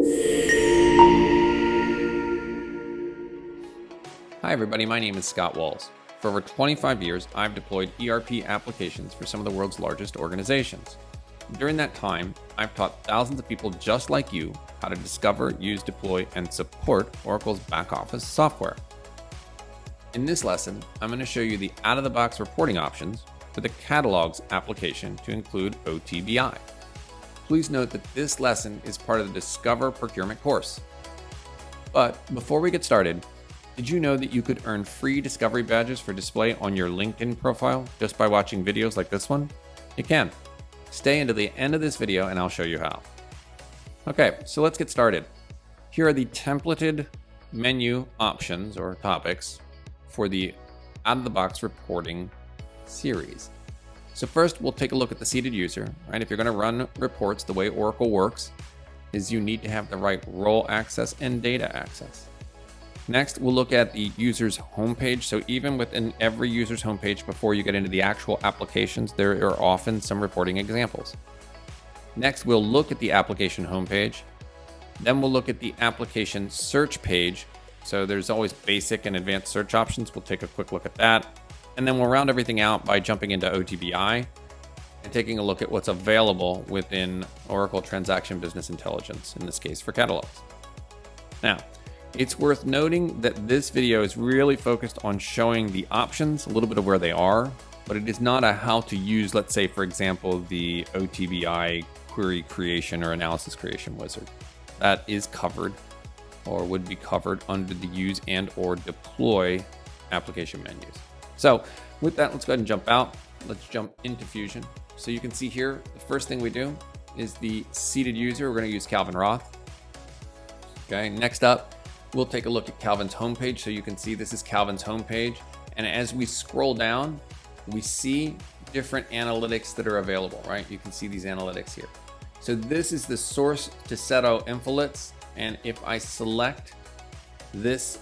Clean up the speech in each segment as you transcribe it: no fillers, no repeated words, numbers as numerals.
Hi everybody, my name is Scott Walls. For over 25 years, I've deployed ERP applications for some of the world's largest organizations. During that time, I've taught thousands of people just like you how to discover, use, deploy, and support Oracle's back office software. In this lesson, I'm going to show you the out-of-the-box reporting options for the Catalogs application to include OTBI. Please note that this lesson is part of the Discover Procurement course. But before we get started, did you know that you could earn free discovery badges for display on your LinkedIn profile just by watching videos like this one? You can. Stay until the end of this video and I'll show you how. Okay, so let's get started. Here are the templated menu options or topics for the out-of-the-box reporting series. So first, we'll take a look at the seated user. Right? If you're going to run reports, the way Oracle works is you need to have the right role access and data access. Next, we'll look at the user's homepage. So even within every user's homepage, before you get into the actual applications, there are often some reporting examples. Next, we'll look at the application homepage. Then we'll look at the application search page. So there's always basic and advanced search options. We'll take a quick look at that. And then we'll round everything out by jumping into OTBI and taking a look at what's available within Oracle Transaction Business Intelligence, in this case for catalogs. Now, it's worth noting that this video is really focused on showing the options, a little bit of where they are, but it is not a how to use, let's say, for example, the OTBI query creation or analysis creation wizard. That is covered or would be covered under the use and or deploy application menus. So with that, let's go ahead and jump out. Let's jump into Fusion. So you can see here, the first thing we do is the seated user. We're going to use Calvin Roth. Okay, next up, we'll take a look at Calvin's homepage. So you can see this is Calvin's homepage. And as we scroll down, we see different analytics that are available, right? You can see these analytics here. So this is the source to Seto infolets. And if I select this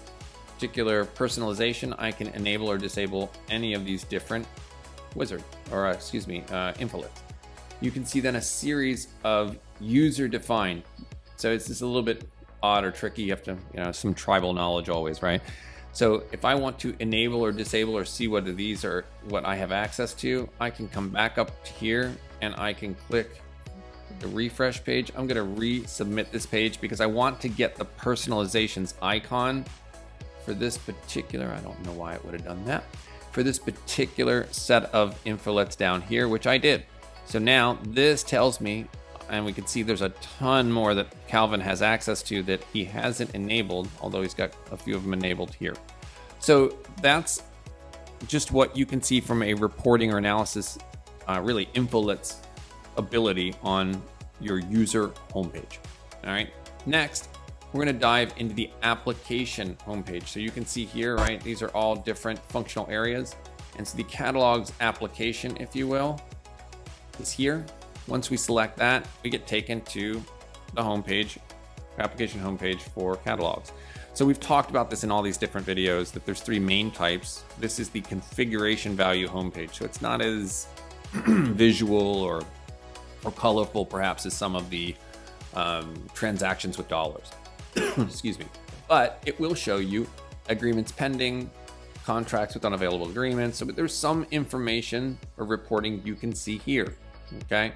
particular personalization, I can enable or disable any of these different infolets. You can see then a series of user-defined. So it's just a little bit odd or tricky. You have to, some tribal knowledge always, right? So if I want to enable or disable or see whether these are what I have access to, I can come back up to here and I can click the refresh page. I'm going to resubmit this page because I want to get the personalizations icon for this particular, I don't know why it would have done that, for this particular set of infolets down here, which I did. So now this tells me, and we can see there's a ton more that Calvin has access to that he hasn't enabled, although he's got a few of them enabled here. So that's just what you can see from a reporting or analysis, really infolets ability on your user homepage. All right, next, we're going to dive into the application homepage. So you can see here, right, these are all different functional areas. And so the catalogs application, if you will, is here. Once we select that, we get taken to the homepage, application homepage for catalogs. So we've talked about this in all these different videos, that there's three main types. This is the configuration value homepage. So it's not as visual or colorful perhaps as some of the transactions with dollars. Excuse me. But it will show you agreements pending, contracts with unavailable agreements. So there's some information or reporting you can see here. Okay,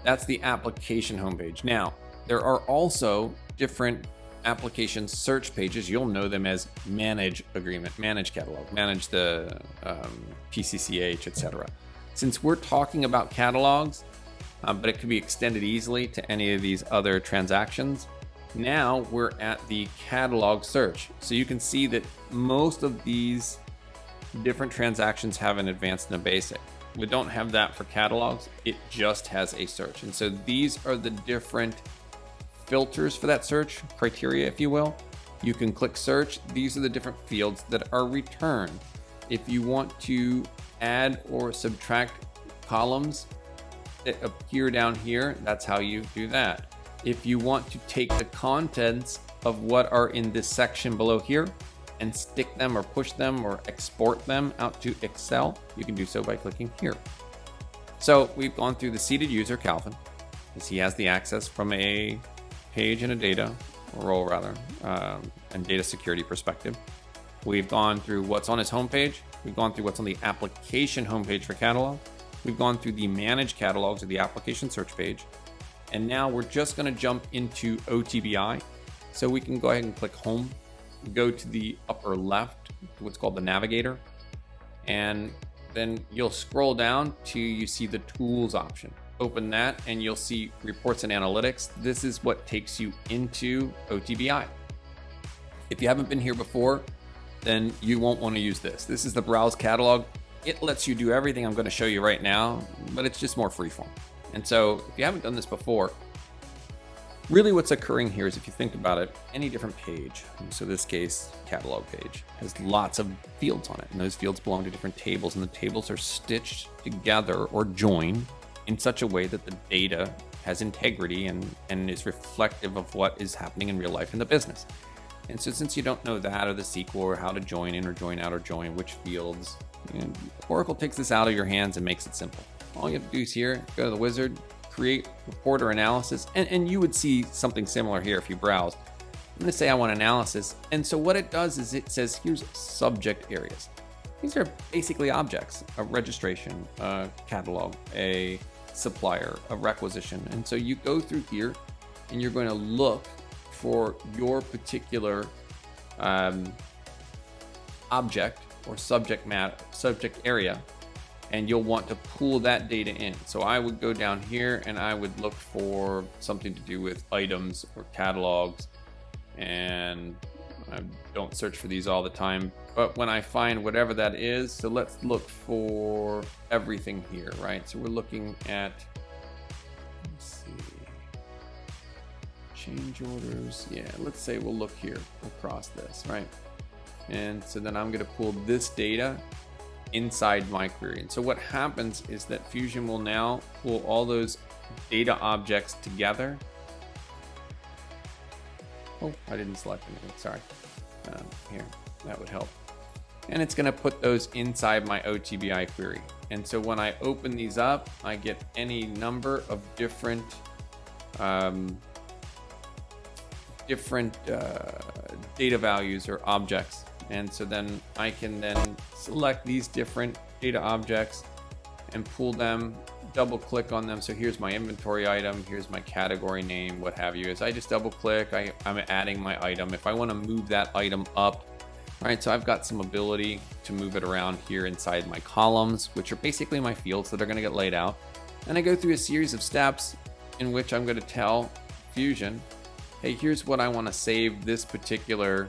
that's the application homepage. Now, there are also different application search pages. You'll know them as manage agreement, manage catalog, manage the PCCH, etc. Since we're talking about catalogs, but it can be extended easily to any of these other transactions. Now we're at the catalog search. So you can see that most of these different transactions have an advanced and a basic. We don't have that for catalogs. It just has a search. And so these are the different filters for that search, criteria, if you will. You can click search. These are the different fields that are returned. If you want to add or subtract columns that appear down here, that's how you do that. If you want to take the contents of what are in this section below here and stick them or push them or export them out to Excel, you can do so by clicking here. So we've gone through the seated user, Calvin, as he has the access from a page in a data role rather, and data security perspective. We've gone through what's on his homepage. We've gone through what's on the application homepage for catalog. We've gone through the manage catalogs or the application search page. And now we're just going to jump into OTBI. So we can go ahead and click home, go to the upper left, what's called the navigator. And then you'll scroll down to you see the tools option. Open that and you'll see reports and analytics. This is what takes you into OTBI. If you haven't been here before, then you won't want to use this. This is the browse catalog. It lets you do everything I'm going to show you right now, but it's just more freeform. And so if you haven't done this before, really what's occurring here is if you think about it, any different page, so this case, catalog page, has lots of fields on it. And those fields belong to different tables, and the tables are stitched together or joined in such a way that the data has integrity and is reflective of what is happening in real life in the business. And so since you don't know that or the SQL or how to join in or join out or join which fields, Oracle takes this out of your hands and makes it simple. All you have to do is here, go to the wizard, create report or analysis, and you would see something similar here if you browse. I'm going to say I want analysis, and so what it does is it says here's subject areas. These are basically objects: a registration, a catalog, a supplier, a requisition. And so you go through here and you're going to look for your particular object or subject area, and you'll want to pull that data in. So I would go down here and I would look for something to do with items or catalogs, and I don't search for these all the time, but when I find whatever that is, so let's look for everything here, right? So we're looking at, let's see, change orders. Yeah, let's say we'll look here across this, right? And so then I'm going to pull this data inside my query. And so what happens is that Fusion will now pull all those data objects together. Oh, I didn't select anything, sorry. Here, that would help. And it's going to put those inside my OTBI query. And so when I open these up, I get any number of different data values or objects. And so then I can then select these different data objects and pull them, double click on them. So here's my inventory item, here's my category name, what have you. As I just double click, I'm adding my item. If I want to move that item up, all right, so I've got some ability to move it around here inside my columns, which are basically my fields that are going to get laid out. And I go through a series of steps in which I'm going to tell Fusion, hey, here's what I want to save this particular,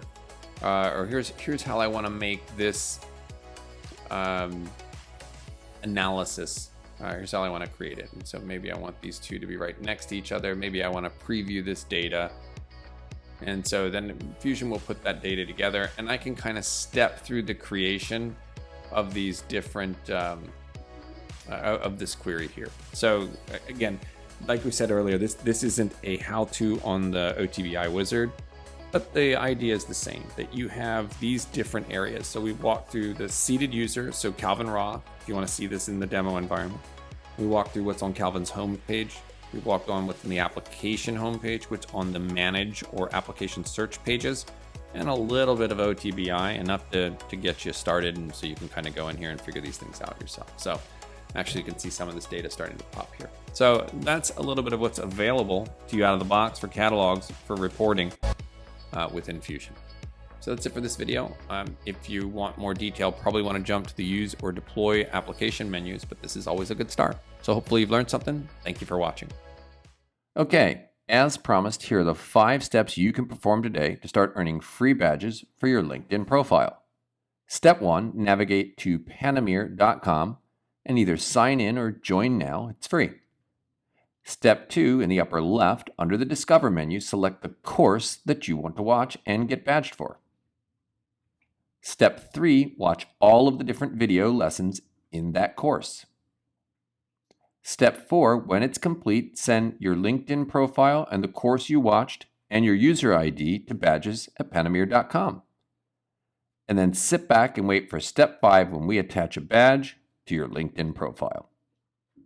or here's how I want to make this analysis. Here's how I want to create it. And so maybe I want these two to be right next to each other. Maybe I want to preview this data. And so then Fusion will put that data together, and I can kind of step through the creation of these different, of this query here. So again, like we said earlier, this isn't a how-to on the OTBI wizard, but the idea is the same, that you have these different areas. So we've walked through the seated user, so Calvin Roth, if you want to see this in the demo environment. We walked through what's on Calvin's home page. We've walked on what's in the application homepage, what's on the manage or application search pages, and a little bit of OTBI, enough to get you started, and so you can kind of go in here and figure these things out yourself. So actually you can see some of this data starting to pop here. So that's a little bit of what's available to you out of the box for catalogs for reporting within Fusion. So that's it for this video. If you want more detail, probably want to jump to the use or deploy application menus, but this is always a good start. So hopefully you've learned something. Thank you for watching. Okay, as promised, here are the 5 steps you can perform today to start earning free badges for your LinkedIn profile. Step 1, navigate to Panameer.com and either sign in or join now. It's free. Step 2, in the upper left, under the Discover menu, select the course that you want to watch and get badged for. Step 3, watch all of the different video lessons in that course. Step 4, when it's complete, send your LinkedIn profile and the course you watched and your user ID to badges@Panameer.com. And then sit back and wait for step 5 when we attach a badge to your LinkedIn profile.